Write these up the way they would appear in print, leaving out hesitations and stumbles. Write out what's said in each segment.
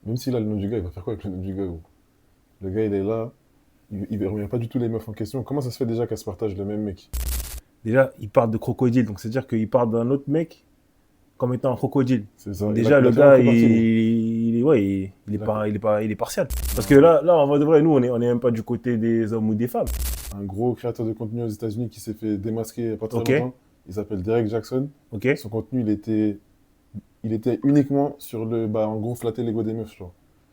Même s'il a le nom du gars, il va faire quoi avec le nom du gars, gros? Le gars, il est là, il remet pas du tout les meufs en question. Comment ça se fait déjà qu'elle se partage le même mec? Déjà, il parle de crocodile, donc c'est-à-dire qu'il parle d'un autre mec comme étant un crocodile. C'est ça. Donc Il a, déjà, il a le clairement gars, pris parti, gros. ouais, il est Il a- pas, il est pas, il est partial. Parce que un, là, en vrai de vrai, nous, on est même pas du côté des hommes ou des femmes. un gros créateur de contenu aux États-Unis qui s'est fait démasquer il y a pas très Ok, longtemps. Il s'appelle Derek Jackson. ok. Son contenu, il était uniquement sur en gros, flatter l'ego des meufs, tu vois.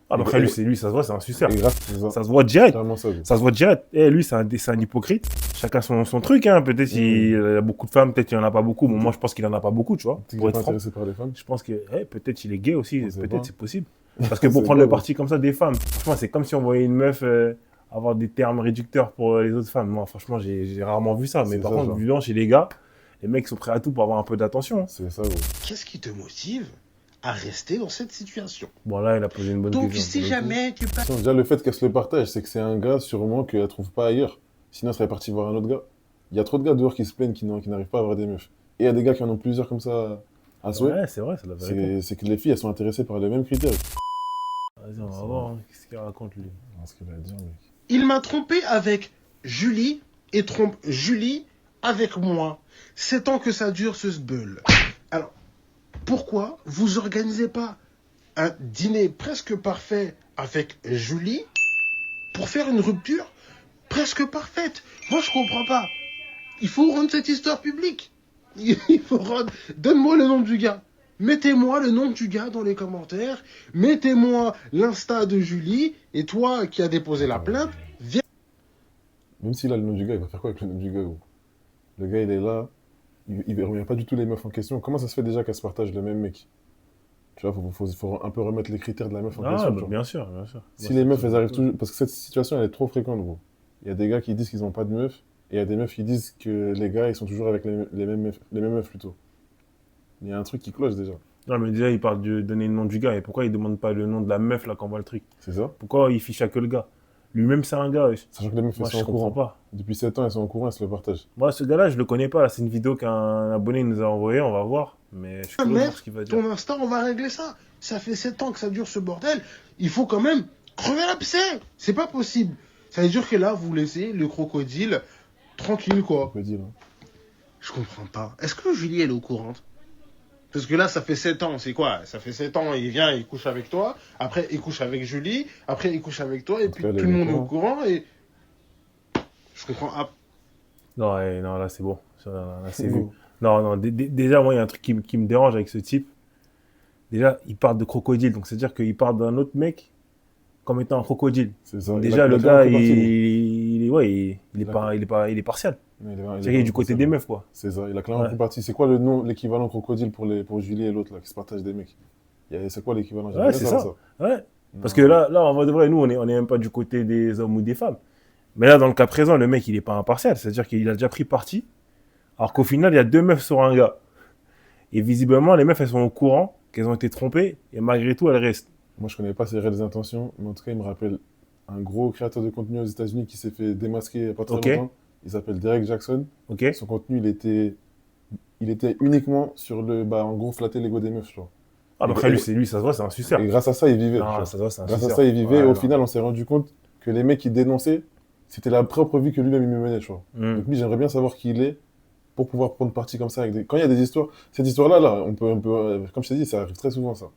Ah, Et, bah après, et, lui, ça se voit, c'est un suceur. et grâce, c'est ça. Ça se voit direct. Clairement ça, gros. Ça se voit direct. Et lui, c'est un hypocrite. Chacun son truc, hein. Peut-être Hmm. il a beaucoup de femmes, peut-être qu'il en a pas beaucoup. Bon, moi, je pense qu'il en a pas beaucoup, tu vois, Tu sais qu'il pour n'est être pas franc. intéressé par les femmes? Je pense que peut-être il est gay aussi, On sait peut-être pas. c'est possible. Parce que On pour sait prendre pas, le gros. parti comme ça des femmes, franchement, c'est comme si on voyait une meuf avoir des termes réducteurs pour les autres femmes. Moi, franchement, j'ai rarement vu ça. Mais C'est par ça, contre, genre. vu chez les gars, les mecs sont prêts à tout pour avoir un peu d'attention, hein. C'est ça, gros. Qu'est-ce qui te motive à rester dans cette situation? Bon, là, il a posé une bonne Donc, question. si pour le coup. jamais tu passes Déjà, le fait qu'elle se le partage, c'est que c'est un gars, sûrement, qu'elle trouve pas ailleurs. Sinon, elle serait partie voir un autre gars. Il y a trop de gars dehors qui se plaignent, qui n'arrivent pas à avoir des meufs. Et il y a des gars qui en ont plusieurs comme ça à souhait. Ouais, c'est vrai, c'est la vérité. C'est que les filles, elles sont intéressées par les mêmes critères. Vas-y, on va C'est voir vrai. hein, qu'est-ce qu'il raconte lui. Ce qu'il va dire, mec. il m'a trompé avec Julie et trompe Julie avec moi. 7 ans que ça dure ce sbeul. Alors, pourquoi vous organisez pas un dîner presque parfait avec Julie pour faire une rupture presque parfaite? Moi, je comprends pas. Il faut rendre cette histoire publique. Il faut rendre... Donne-moi le nom du gars. Mettez-moi le nom du gars dans les commentaires. Mettez-moi l'insta de Julie. Et toi qui as déposé la plainte, viens. Même s'il a le nom du gars, il va faire quoi avec le nom du gars, gros? Le gars, il est là, il remet pas du tout les meufs en question. Comment ça se fait déjà qu'elle se partage le même mec? Tu vois, faut un peu remettre les critères de la meuf en Ah, question, tu bah, vois. bien sûr, bien sûr. Si les meufs, elles arrivent toujours. Parce que cette situation, elle est trop fréquente, gros. Il y a des gars qui disent qu'ils n'ont pas de meufs, et il y a des meufs qui disent que les gars, ils sont toujours avec les mêmes meufs plutôt. Il y a un truc qui cloche déjà. Non, mais déjà, il parle de donner le nom du gars. Et pourquoi il demande pas le nom de la meuf là qu'on voit le truc? C'est ça? Pourquoi il fiche à que le gars? Lui-même, c'est un gars. Wesh. Sachant que les meufs, elles Moi, sont je au comprends courant. pas. Depuis 7 ans, elles sont au courant, elles se le partagent. Moi, ce gars-là, je le connais pas. Là, c'est une vidéo qu'un abonné nous a envoyée. On va voir. Mais je suis curieux de voir ce Mettre qu'il va dire. ton Insta, on va régler ça. Ça fait 7 ans que ça dure ce bordel. Il faut quand même crever l'abcès. C'est pas possible. Ça veut dire que là, vous laissez le crocodile tranquille, On quoi. peut dire. Hein. Je comprends pas. Est-ce que Julie, elle est au courant? Parce que là, ça fait 7 ans. C'est quoi? Ça fait 7 ans, il vient, il couche avec toi. Après, il couche avec Julie. Après, il couche avec toi. Et En tout puis, cas, elle tout est le au monde est au courant. courant. Et je comprends. Ah, Non, non, là, c'est bon. Là, c'est vu. Non, non. Déjà, moi, il y a un truc qui me dérange avec ce type. Déjà, il parle de crocodile. Donc, c'est-à-dire qu'il parle d'un autre mec comme étant un crocodile. C'est ça. Donc, Il a déjà, le clairement gars, pris parti, gros. ouais, il est Il a- pas, il est partial. Il est C'est-à-dire qu'il est du côté des partiel. meufs, quoi. C'est ça. Il a clairement Ouais. pris parti. C'est quoi le nom, l'équivalent crocodile pour Julie et l'autre là qui se partagent des mecs? C'est quoi l'équivalent? J'aimerais Ouais, bien c'est savoir ça. Ouais. Parce que Non. là, en vrai de vrai, nous, on est même pas du côté des hommes ou des femmes. Mais là, dans le cas présent, le mec, il est pas impartial. C'est-à-dire qu'il a déjà pris parti. Alors qu'au final, il y a deux meufs sur un gars. Et visiblement, les meufs, elles sont au courant qu'elles ont été trompées. Et malgré tout, elles restent. Moi, je connais pas ses réelles intentions, mais en tout cas, il me rappelle un gros créateur de contenu aux États-Unis qui s'est fait démasquer il y a pas très Ok. longtemps. Il s'appelle Derek Jackson. Ok. Son contenu, il était uniquement sur en gros, flatter l'ego des meufs, tu vois. Ah, bah Et, après, et- lui, ça se voit, c'est un suceur. et grâce à ça, il vivait, tu Non, vois. ça se voit, c'est un Grâce à suceur. ça, il vivait. Ouais, Et au non. final, on s'est rendu compte que les mecs qui dénonçaient, c'était la propre vie que lui-même il me menait, tu vois. Donc lui, j'aimerais bien savoir qui il est pour pouvoir prendre parti comme ça. Quand il y a des histoires, cette histoire-là, là, comme je t'ai dit, ça arrive très souvent, ça.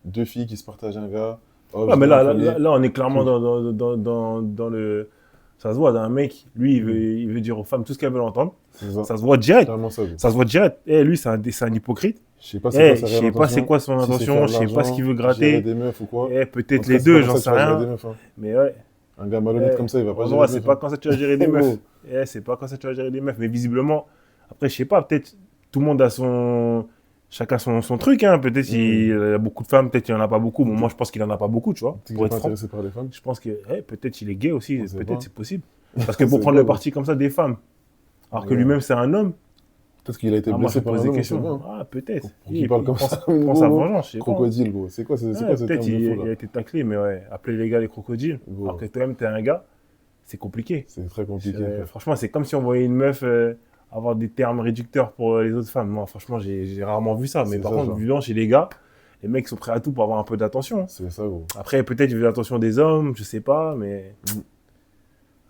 Deux filles qui se partagent un gars. Oh, Ouais, je mais viens en là, premier. on est clairement dans le. Ça se voit, d'un mec, lui, il veut dire aux femmes tout ce qu'elles veulent entendre. C'est ça. Ça se voit direct. Clairement ça, gros. Ça se voit direct. Et lui, c'est un hypocrite. Je sais pas Eh, c'est quoi sa je réelle sais pas c'est intention. quoi son Si c'est intention, faire je de sais pas ce l'argent, qu'il veut gérer gratter. des meufs ou quoi. Eh, En peut-être tout cas, les c'est pas deux, comme j'en ça que sais tu vas gérer des rien. meufs, hein. Mais ouais. Un gars malhonnête comme ça, il va pas En gérer vrai, des c'est meufs, pas hein. quand ça tu vas gérer des meufs. Eh, c'est pas quand ça tu vas gérer des meufs. Mais visiblement, après, je sais pas, peut-être tout le monde a chacun son truc, hein. Peut-être il a beaucoup de femmes, peut-être qu'il en a pas beaucoup. Bon, moi, je pense qu'il en a pas beaucoup, tu vois, Tu sais qu'il pour est être pas franc. intéressé par les femmes. Je pense que peut-être il est gay aussi, On sait pas. peut-être c'est possible. Parce que On pour sait prendre pas, le gros. parti comme ça des femmes, alors que Ouais. lui-même c'est un homme, Peut-être qu'il a été moi je blessé me par un pose des homme, on sait questions. pas. Ah, peut-être. Pour qu'il parle comme ça. Prends sa vengeance, je sais pas. Crocodile, gros. C'est quoi ce Ouais, terme peut-être de il fou, a là? été taclé, mais ouais, appeler les gars les crocodiles, Gros. alors que toi-même t'es un gars, c'est compliqué. C'est très compliqué, frère. Franchement, c'est comme si on voyait une meuf avoir des termes réducteurs pour les autres femmes. Moi, franchement, j'ai rarement vu ça. Mais C'est par ça, contre, genre. vivant chez les gars, Les mecs sont prêts à tout pour avoir un peu d'attention. C'est ça, gros. Après, peut-être il veut l'attention des hommes, je sais pas, mais.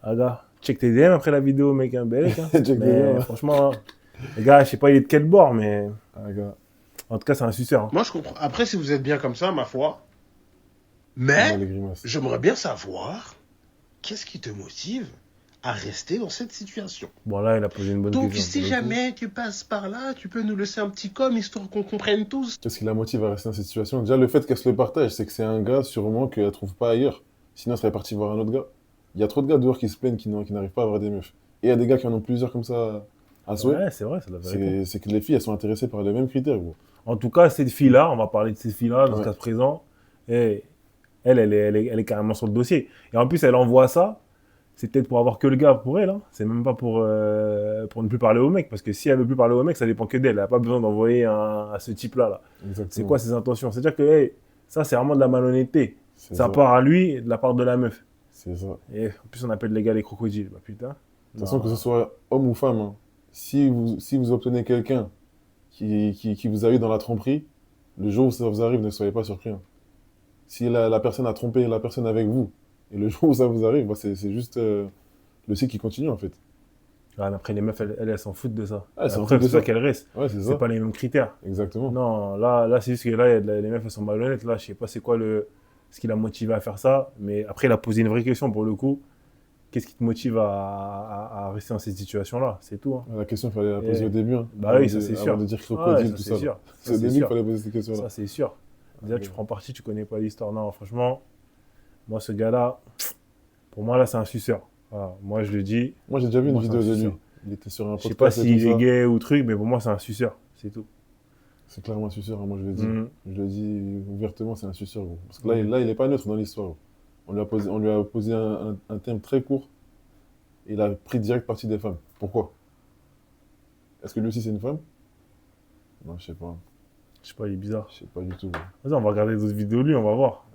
Ah, gars, check tes DM après la vidéo, mec, hein, Belek, hein. Check Mais DM, ouais. franchement, les gars, je sais pas, il est de quel bord, mais. Ah, gars. En tout cas, c'est un suceur. Hein. Moi, je comprends. Après, si vous êtes bien comme ça, ma foi. Ah, Mais, les grimaces. j'aimerais bien savoir qu'est-ce qui te motive à rester dans cette situation. Bon, là, il a posé une bonne Donc, question. si jamais tu passes par là, tu peux nous laisser un petit com histoire qu'on comprenne tous. Qu'est-ce qui la motive à rester dans cette situation? Déjà, le fait qu'elle se le partage, c'est que c'est un gars, sûrement, qu'elle trouve pas ailleurs. Sinon, elle serait partie voir un autre gars. Il y a trop de gars dehors qui se plaignent, qui n'arrivent pas à avoir des meufs. Et il y a des gars qui en ont plusieurs comme ça à souhait. Ouais, c'est vrai, c'est la vérité. C'est que les filles, elles sont intéressées par les mêmes critères, gros. En tout cas, cette fille-là, on va parler de cette fille-là dans ce Ouais. cas présent, et elle est carrément sur le dossier. Et en plus, elle envoie ça, c'est peut-être pour avoir que le gars pour elle. Hein. C'est même pas pour ne plus parler au mec. Parce que si elle veut plus parler au mec, ça dépend que d'elle. Elle n'a pas besoin d'envoyer à ce type-là. Là. Exactement. C'est quoi ses intentions? C'est-à-dire que hey, ça, c'est vraiment de la malhonnêteté. C'est Ça ça. part à lui et de la part de la meuf. C'est ça. De Et en plus, on appelle les gars les crocodiles. Bah putain. toute façon, que ce soit homme ou femme, hein, si vous obtenez quelqu'un qui vous a eu dans la tromperie, le jour où ça vous arrive, ne soyez pas surpris. Hein. Si la personne a trompé la personne avec vous, et le jour où ça vous arrive, bah, c'est juste le cycle qui continue, en fait. Ouais, mais après, les meufs, elles s'en foutent de ça. Ah, elles s'en Après, foutent de c'est ça ça. qu'elles restent. Ouais, c'est ça. C'est pas les mêmes critères. Exactement. Non, là c'est juste que là, les meufs, elles sont malhonnêtes. Là, je sais pas c'est quoi ce qui l'a motivé à faire ça. Mais après, il a posé une vraie question pour le coup. Qu'est-ce qui te motive à rester dans cette situation-là? C'est tout. Hein. La question, il fallait la poser Et- au début. Hein, Bah avant oui, de- ça c'est avant sûr. de dire Ouais, crocodile, ça tout c'est ça. sûr. là. Ça, C'est au c'est début qu'il sûr. fallait poser cette question-là. Ça c'est sûr. Déjà, Ok. tu prends parti, tu connais pas l'histoire. Non, franchement, moi, ce gars-là, pour moi, là, c'est un suceur. Voilà. Moi, je le dis. Moi, j'ai déjà vu une Moi, c'est vidéo un de lui. suceur. Il était sur un Je sais podcast pas et tout s'il est ça. gay ou truc, mais pour moi, c'est un suceur. C'est tout. C'est clairement un suceur, hein, moi je le dis. Mhm. Je le dis ouvertement, c'est un suceur, gros. Parce que là, il est pas neutre dans l'histoire, gros. On lui a posé un thème très court et il a pris direct parti des femmes. Pourquoi? Est-ce que lui aussi c'est une femme? Non, je sais pas. Je sais pas, il est bizarre. Je sais pas du tout, gros. Vas-y, on va regarder d'autres vidéos de lui, on va voir.